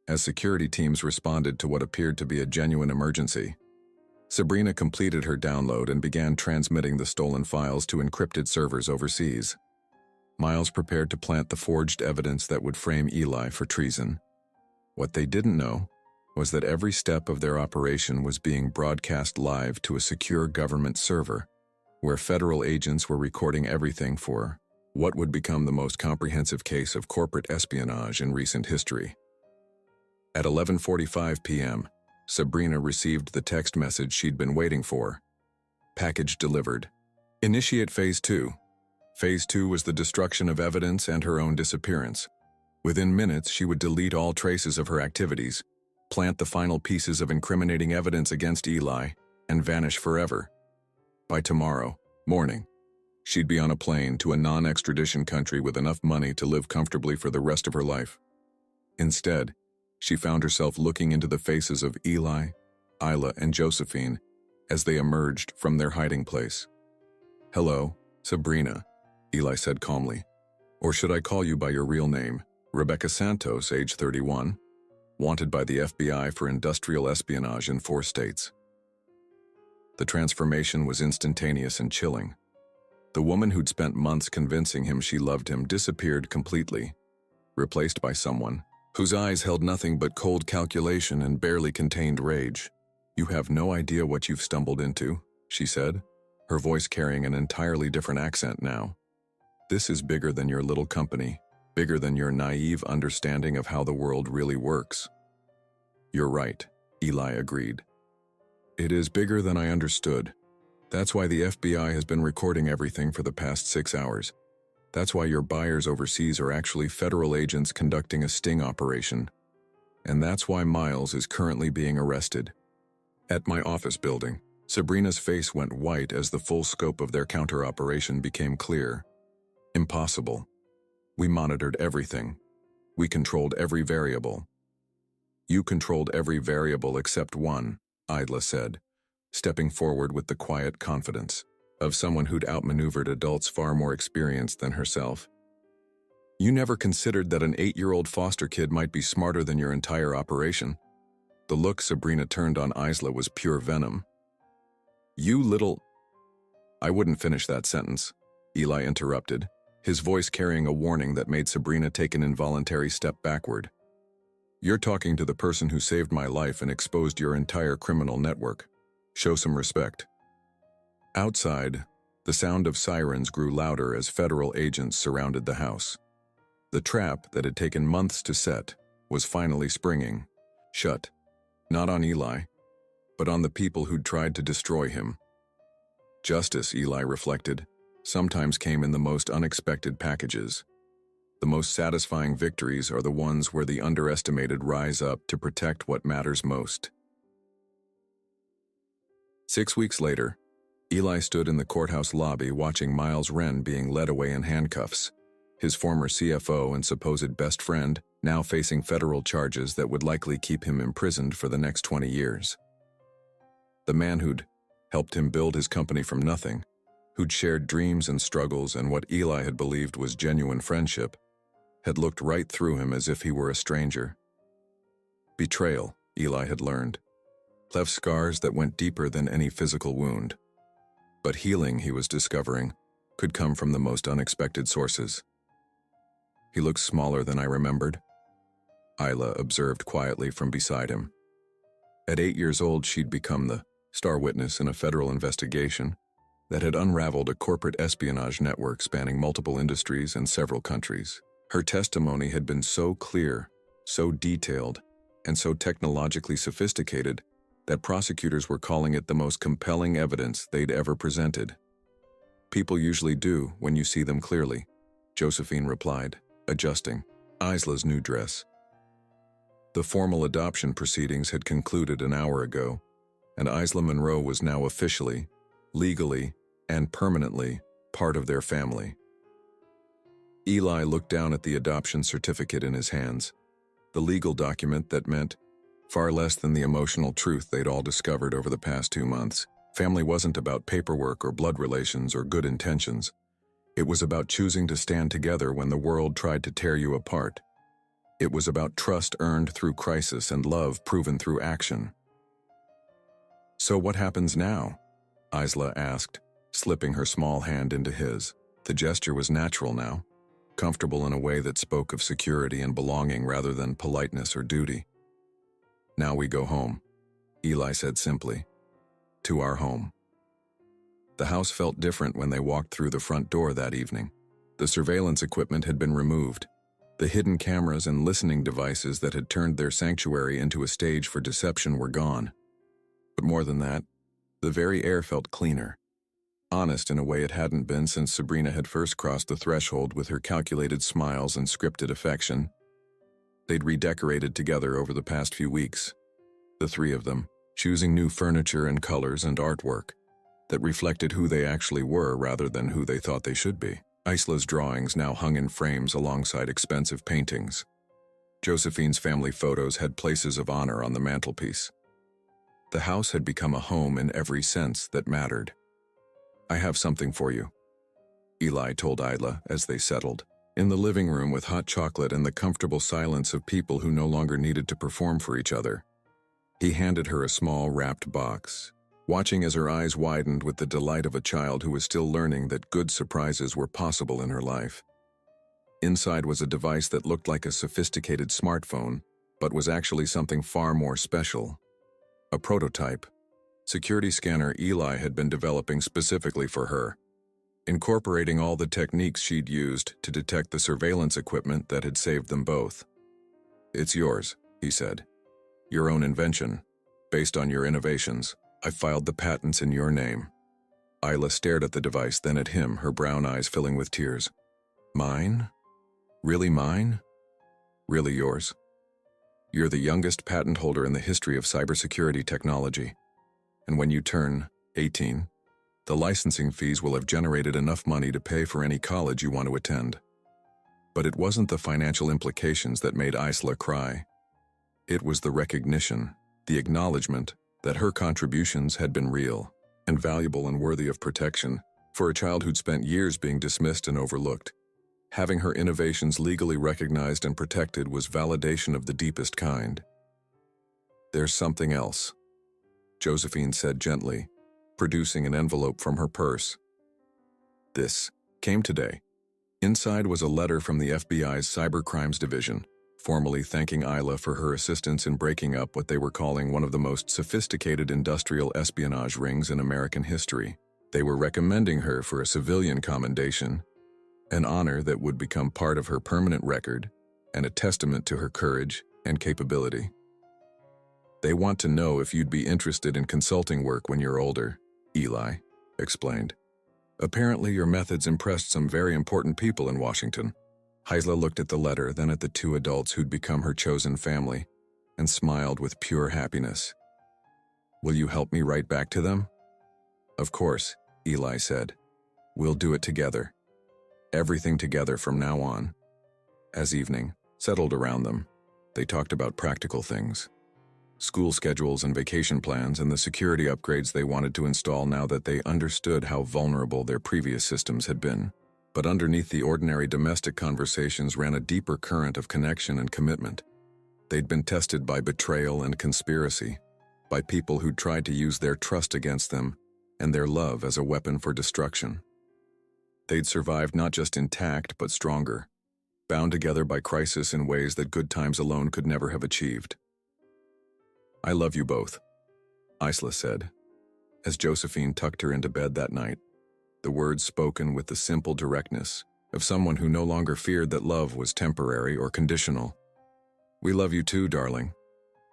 Speaker 1: as security teams responded to what appeared to be a genuine emergency. Sabrina completed her download and began transmitting the stolen files to encrypted servers overseas. Miles prepared to plant the forged evidence that would frame Eli for treason. What they didn't know was that every step of their operation was being broadcast live to a secure government server, where federal agents were recording everything for what would become the most comprehensive case of corporate espionage in recent history. At 11:45 p.m., Sabrina received the text message she'd been waiting for. "Package delivered. Initiate Phase 2. Phase 2 was the destruction of evidence and her own disappearance. Within minutes, she would delete all traces of her activities, plant the final pieces of incriminating evidence against Eli, and vanish forever. By tomorrow morning, she'd be on a plane to a non-extradition country with enough money to live comfortably for the rest of her life. Instead, she found herself looking into the faces of Eli, Isla, and Josephine as they emerged from their hiding place. "Hello, Sabrina," Eli said calmly. "Or should I call you by your real name, Rebecca Santos, age 31, wanted by the FBI for industrial espionage in 4 states." The transformation was instantaneous and chilling. The woman who'd spent months convincing him she loved him disappeared completely, replaced by someone whose eyes held nothing but cold calculation and barely contained rage. "You have no idea what you've stumbled into," she said, her voice carrying an entirely different accent now. "This is bigger than your little company, bigger than your naive understanding of how the world really works." "You're right," Eli agreed. "It is bigger than I understood. That's why the FBI has been recording everything for the past 6 hours. That's why your buyers overseas are actually federal agents conducting a sting operation. And that's why Miles is currently being arrested." At my office building, Sabrina's face went white as the full scope of their counter-operation became clear. "Impossible. We monitored everything. We controlled every variable." "You controlled every variable except one," Isla said, stepping forward with the quiet confidence of someone who'd outmaneuvered adults far more experienced than herself. "You never considered that an 8-year-old foster kid might be smarter than your entire operation." The look Sabrina turned on Isla was pure venom. "You little—" "I wouldn't finish that sentence," Eli interrupted, his voice carrying a warning that made Sabrina take an involuntary step backward. "You're talking to the person who saved my life and exposed your entire criminal network. Show some respect." Outside, the sound of sirens grew louder as federal agents surrounded the house. The trap that had taken months to set was finally springing shut, not on Eli, but on the people who'd tried to destroy him. Justice, Eli reflected, sometimes came in the most unexpected packages. The most satisfying victories are the ones where the underestimated rise up to protect what matters most. 6 weeks later, Eli stood in the courthouse lobby watching Miles Wren being led away in handcuffs, his former CFO and supposed best friend now facing federal charges that would likely keep him imprisoned for the next 20 years. The man who'd helped him build his company from nothing, who'd shared dreams and struggles and what Eli had believed was genuine friendship, had looked right through him as if he were a stranger. Betrayal, Eli had learned, left scars that went deeper than any physical wound. But healing, he was discovering, could come from the most unexpected sources. He looks smaller than I remembered, Isla observed quietly from beside him. At 8 years old, she'd become the star witness in a federal investigation that had unraveled a corporate espionage network spanning multiple industries and several countries. Her testimony had been so clear, so detailed, and so technologically sophisticated that prosecutors were calling it the most compelling evidence they'd ever presented. "People usually do when you see them clearly," Josephine replied, adjusting Isla's new dress. The formal adoption proceedings had concluded an hour ago, and Isla Monroe was now officially, legally, and permanently part of their family. Eli looked down at the adoption certificate in his hands, the legal document that meant far less than the emotional truth they'd all discovered over the past 2 months. Family wasn't about paperwork or blood relations or good intentions. It was about choosing to stand together when the world tried to tear you apart. It was about trust earned through crisis and love proven through action. "So what happens now?" Isla asked, slipping her small hand into his. The gesture was natural now, comfortable in a way that spoke of security and belonging rather than politeness or duty. "Now we go home," Eli said simply. "To our home." The house felt different when they walked through the front door that evening. The surveillance equipment had been removed. The hidden cameras and listening devices that had turned their sanctuary into a stage for deception were gone. But more than that, the very air felt cleaner. Honest in a way it hadn't been since Sabrina had first crossed the threshold with her calculated smiles and scripted affection. They'd redecorated together over the past few weeks, the three of them, choosing new furniture and colors and artwork that reflected who they actually were rather than who they thought they should be. Isla's drawings now hung in frames alongside expensive paintings. Josephine's family photos had places of honor on the mantelpiece. The house had become a home in every sense that mattered. "I have something for you," Eli told Isla as they settled. In the living room with hot chocolate and the comfortable silence of people who no longer needed to perform for each other, he handed her a small wrapped box, watching as her eyes widened with the delight of a child who was still learning that good surprises were possible in her life. Inside was a device that looked like a sophisticated smartphone, but was actually something far more special. A prototype security scanner Eli had been developing specifically for her, incorporating all the techniques she'd used to detect the surveillance equipment that had saved them both. "It's yours," he said. "Your own invention, based on your innovations. I filed the patents in your name." Isla stared at the device, then at him, her brown eyes filling with tears. "Mine? Really mine? Really yours? You're the youngest patent holder in the history of cybersecurity technology. And when you turn 18, the licensing fees will have generated enough money to pay for any college you want to attend." But it wasn't the financial implications that made Isla cry. It was the recognition, the acknowledgement that her contributions had been real and valuable and worthy of protection. For a child who'd spent years being dismissed and overlooked, having her innovations legally recognized and protected was validation of the deepest kind. "There's something else," Josephine said gently, producing an envelope from her purse. "This came today." Inside was a letter from the FBI's Cybercrimes Division, formally thanking Isla for her assistance in breaking up what they were calling one of the most sophisticated industrial espionage rings in American history. They were recommending her for a civilian commendation, an honor that would become part of her permanent record and a testament to her courage and capability. "They want to know if you'd be interested in consulting work when you're older," Eli explained. "Apparently your methods impressed some very important people in Washington." Isla looked at the letter, then at the two adults who'd become her chosen family, and smiled with pure happiness. "Will you help me write back to them?" "Of course," Eli said. "We'll do it together. Everything together from now on." As evening settled around them, they talked about practical things. School schedules and vacation plans and the security upgrades they wanted to install now that they understood how vulnerable their previous systems had been. But underneath the ordinary domestic conversations ran a deeper current of connection and commitment. They'd been tested by betrayal and conspiracy, by people who'd tried to use their trust against them, and their love as a weapon for destruction. They'd survived not just intact, but stronger, bound together by crisis in ways that good times alone could never have achieved. "I love you both," Isla said, as Josephine tucked her into bed that night, the words spoken with the simple directness of someone who no longer feared that love was temporary or conditional. "We love you too, darling,"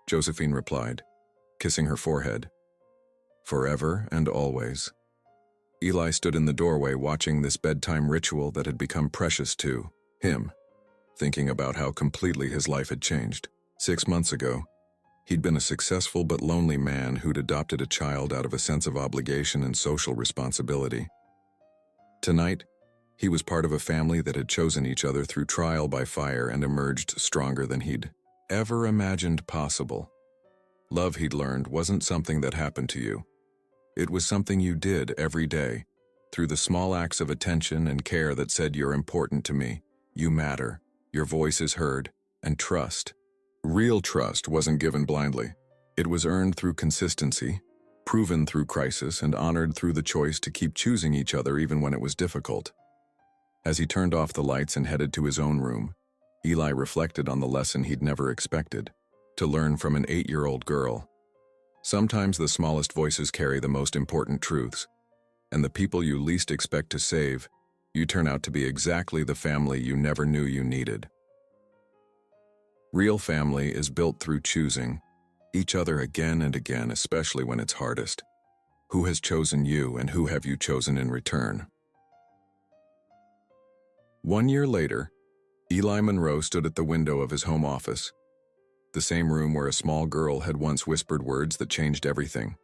Speaker 1: Josephine replied, kissing her forehead. "Forever and always." Eli stood in the doorway watching this bedtime ritual that had become precious to him, thinking about how completely his life had changed. 6 months ago, he'd been a successful but lonely man who'd adopted a child out of a sense of obligation and social responsibility. Tonight, he was part of a family that had chosen each other through trial by fire and emerged stronger than he'd ever imagined possible. Love, he'd learned, wasn't something that happened to you. It was something you did every day, through the small acts of attention and care that said, "You're important to me, you matter, your voice is heard," and trust. Real trust wasn't given blindly. It was earned through consistency, proven through crisis, and honored through the choice to keep choosing each other even when it was difficult. As he turned off the lights and headed to his own room, Eli reflected on the lesson he'd never expected to learn from an 8-year-old girl. Sometimes the smallest voices carry the most important truths, and the people you least expect to save, you turn out to be exactly the family you never knew you needed. Real family is built through choosing each other again and again, especially when it's hardest. Who has chosen you, and who have you chosen in return? 1 year later, Eli Monroe stood at the window of his home office, the same room where a small girl had once whispered words that changed everything.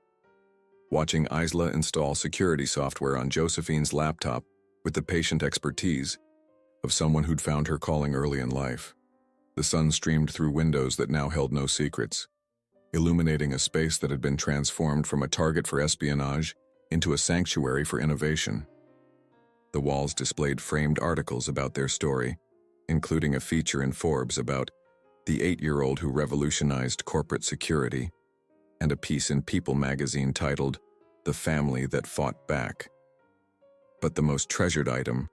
Speaker 1: Watching Isla install security software on Josephine's laptop with the patient expertise of someone who'd found her calling early in life, the sun streamed through windows that now held no secrets, illuminating a space that had been transformed from a target for espionage into a sanctuary for innovation. The walls displayed framed articles about their story, including a feature in Forbes about the 8-year-old who revolutionized corporate security, and a piece in People magazine titled "The Family That Fought Back." But the most treasured item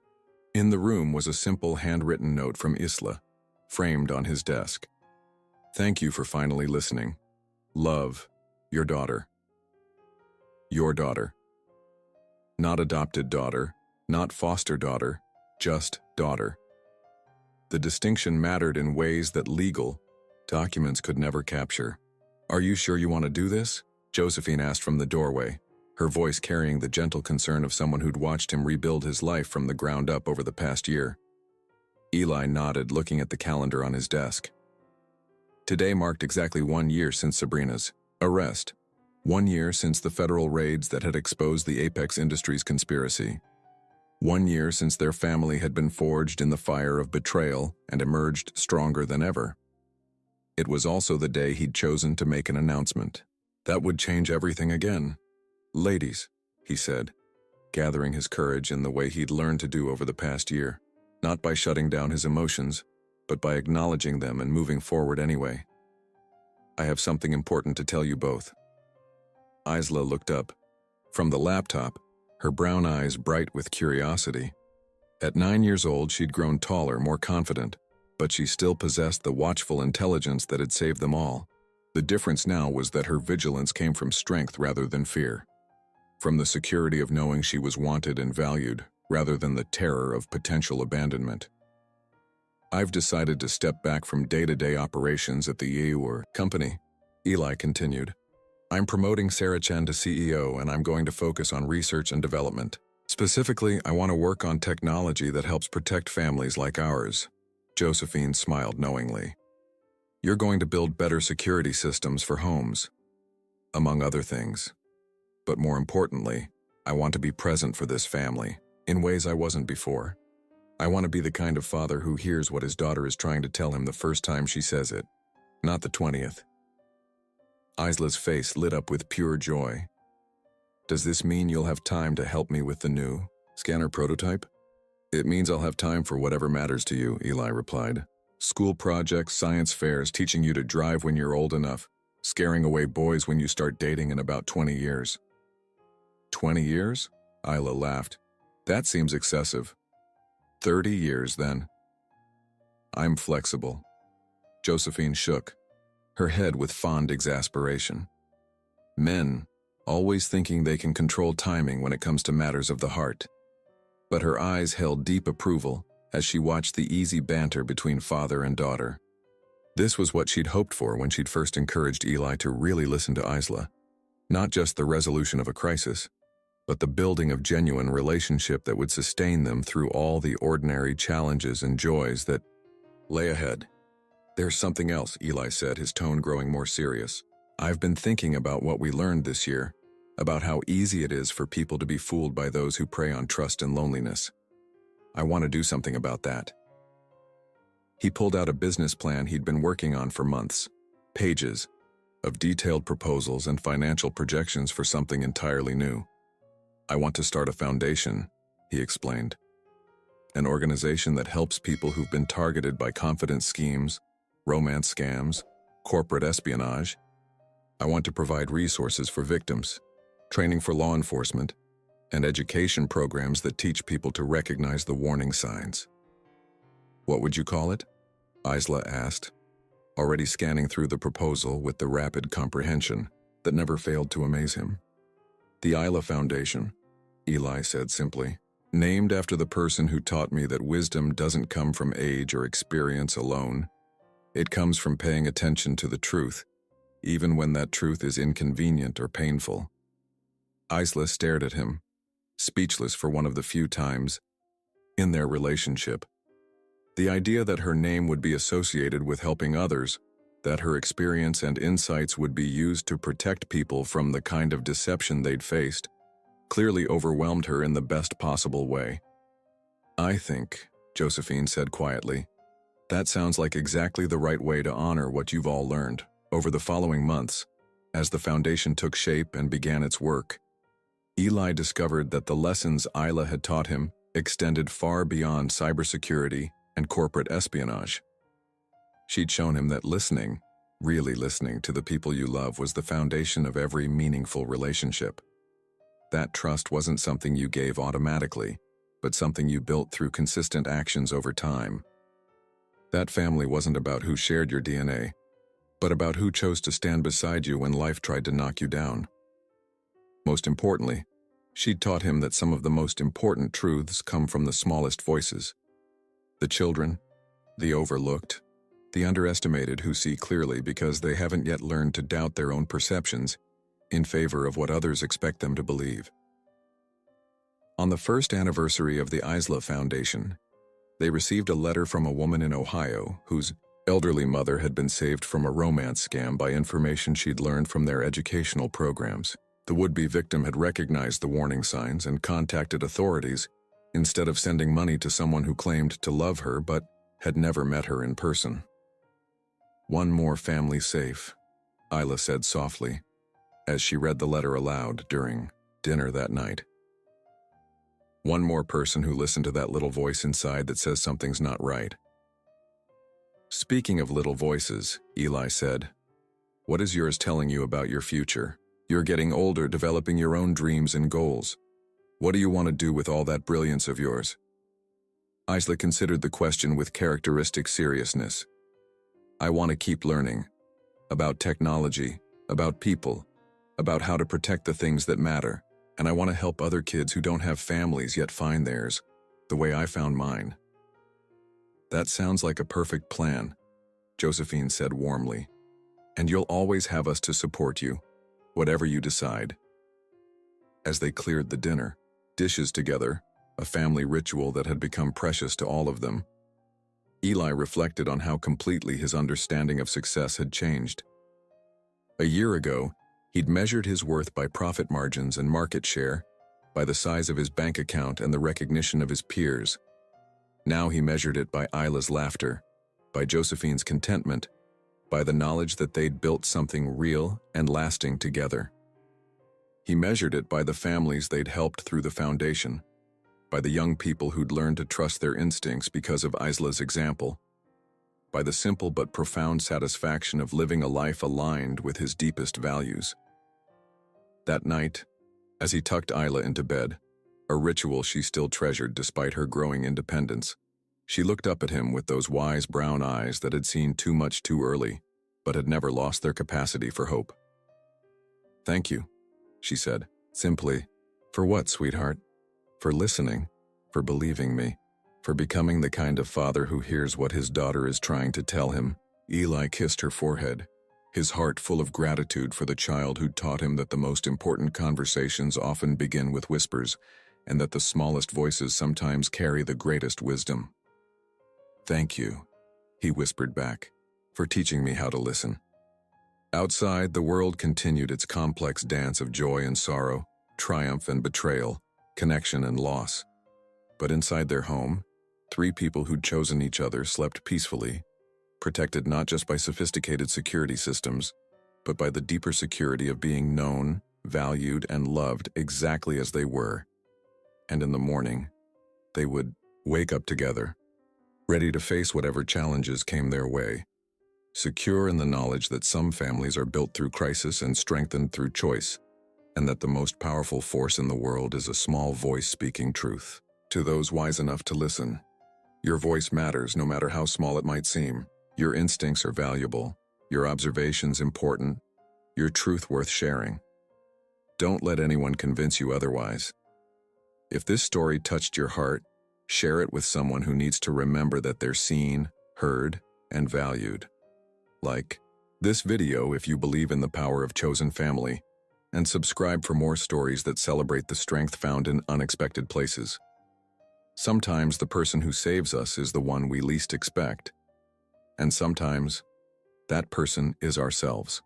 Speaker 1: in the room was a simple handwritten note from Isla, framed on his desk. "Thank you for finally listening. Love, your daughter." Your daughter. Not adopted daughter, not foster daughter, just daughter. The distinction mattered in ways that legal documents could never capture. "Are you sure you want to do this?" Josephine asked from the doorway, her voice carrying the gentle concern of someone who'd watched him rebuild his life from the ground up over the past year. Eli nodded, looking at the calendar on his desk. Today marked exactly 1 year since Sabrina's arrest. 1 year since the federal raids that had exposed the Apex Industries conspiracy. 1 year since their family had been forged in the fire of betrayal and emerged stronger than ever. It was also the day he'd chosen to make an announcement that would change everything again. "Ladies," he said, gathering his courage in the way he'd learned to do over the past year, not by shutting down his emotions, but by acknowledging them and moving forward anyway. "I have something important to tell you both." Isla looked up from the laptop, her brown eyes bright with curiosity. At 9 years old, she'd grown taller, more confident, but she still possessed the watchful intelligence that had saved them all. The difference now was that her vigilance came from strength rather than fear, from the security of knowing she was wanted and valued, rather than the terror of potential abandonment. "I've decided to step back from day-to-day operations at the EU company," Eli continued. "I'm promoting Sarah Chen to CEO, and I'm going to focus on research and development. Specifically, I want to work on technology that helps protect families like ours." Josephine smiled knowingly. "You're going to build better security systems for homes, among other things. But more importantly, I want to be present for this family, in ways I wasn't before. I want to be the kind of father who hears what his daughter is trying to tell him the first time she says it, not the 20th. Isla's face lit up with pure joy. "Does this mean you'll have time to help me with the new scanner prototype?" "It means I'll have time for whatever matters to you," Eli replied. "School projects, science fairs, teaching you to drive when you're old enough, scaring away boys when you start dating in about 20 years. 20 years? Isla laughed. That seems excessive. 30 years, then. I'm flexible. Josephine shook, her head with fond exasperation. Men, always thinking they can control timing when it comes to matters of the heart. But her eyes held deep approval as she watched the easy banter between father and daughter. This was what she'd hoped for when she'd first encouraged Eli to really listen to Isla. Not just the resolution of a crisis, but the building of genuine relationship that would sustain them through all the ordinary challenges and joys that lay ahead. There's something else, Eli said, his tone growing more serious. I've been thinking about what we learned this year, about how easy it is for people to be fooled by those who prey on trust and loneliness. I want to do something about that. He pulled out a business plan he'd been working on for months, pages of detailed proposals and financial projections for something entirely new. I want to start a foundation, he explained. An organization that helps people who've been targeted by confidence schemes, romance scams, corporate espionage. I want to provide resources for victims, training for law enforcement, and education programs that teach people to recognize the warning signs. What would you call it? Isla asked, already scanning through the proposal with the rapid comprehension that never failed to amaze him. The Isla Foundation, Eli said simply, named after the person who taught me that wisdom doesn't come from age or experience alone. It comes from paying attention to the truth, even when that truth is inconvenient or painful. Isla stared at him, speechless for one of the few times in their relationship. The idea that her name would be associated with helping others, that her experience and insights would be used to protect people from the kind of deception they'd faced, clearly overwhelmed her in the best possible way. I think, Josephine said quietly, that sounds like exactly the right way to honor what you've all learned over the following months. As the foundation took shape and began its work, Eli discovered that the lessons Isla had taught him extended far beyond cybersecurity and corporate espionage. She'd shown him that listening, really listening to the people you love, was the foundation of every meaningful relationship. That trust wasn't something you gave automatically, but something you built through consistent actions over time. That family wasn't about who shared your DNA, but about who chose to stand beside you when life tried to knock you down. Most importantly, she'd taught him that some of the most important truths come from the smallest voices. The children, the overlooked, the underestimated who see clearly because they haven't yet learned to doubt their own perceptions in favor of what others expect them to believe. On the first anniversary of the Isla Foundation, they received a letter from a woman in Ohio whose elderly mother had been saved from a romance scam by information she'd learned from their educational programs. The would-be victim had recognized the warning signs and contacted authorities instead of sending money to someone who claimed to love her but had never met her in person. One more family safe, Isla said softly, as she read the letter aloud during dinner that night. One more person who listened to that little voice inside that says something's not right. Speaking of little voices, Eli said, what is yours telling you about your future? You're getting older, developing your own dreams and goals. What do you want to do with all that brilliance of yours? Isla considered the question with characteristic seriousness. I want to keep learning. About technology, about people, about how to protect the things that matter, and I want to help other kids who don't have families yet find theirs, the way I found mine. That sounds like a perfect plan, Josephine said warmly. And you'll always have us to support you, whatever you decide. As they cleared the dinner, dishes together, a family ritual that had become precious to all of them, Eli reflected on how completely his understanding of success had changed. A year ago, he'd measured his worth by profit margins and market share, by the size of his bank account and the recognition of his peers. Now he measured it by Isla's laughter, by Josephine's contentment, by the knowledge that they'd built something real and lasting together. He measured it by the families they'd helped through the foundation, by the young people who'd learned to trust their instincts because of Isla's example, by the simple but profound satisfaction of living a life aligned with his deepest values. That night, As he tucked Isla into bed, a ritual she still treasured despite her growing independence, she looked up at him with those wise brown eyes that had seen too much too early, but had never lost their capacity for hope. "Thank you," she said, simply. "For what, sweetheart?" "For listening, for believing me, for becoming the kind of father who hears what his daughter is trying to tell him." Eli kissed her forehead, his heart full of gratitude for the child who'd taught him that the most important conversations often begin with whispers, and that the smallest voices sometimes carry the greatest wisdom. "Thank you," he whispered back, "for teaching me how to listen." Outside, the world continued its complex dance of joy and sorrow, triumph and betrayal, connection and loss. But inside their home, three people who'd chosen each other slept peacefully, protected not just by sophisticated security systems, but by the deeper security of being known, valued, and loved exactly as they were. And in the morning, they would wake up together, ready to face whatever challenges came their way, secure in the knowledge that some families are built through crisis and strengthened through choice, and that the most powerful force in the world is a small voice speaking truth. To those wise enough to listen, your voice matters no matter how small it might seem. Your instincts are valuable, your observations important, your truth worth sharing. Don't let anyone convince you otherwise. If this story touched your heart, share it with someone who needs to remember that they're seen, heard, and valued. Like this video if you believe in the power of chosen family, and subscribe for more stories that celebrate the strength found in unexpected places. Sometimes the person who saves us is the one we least expect, and sometimes that person is ourselves.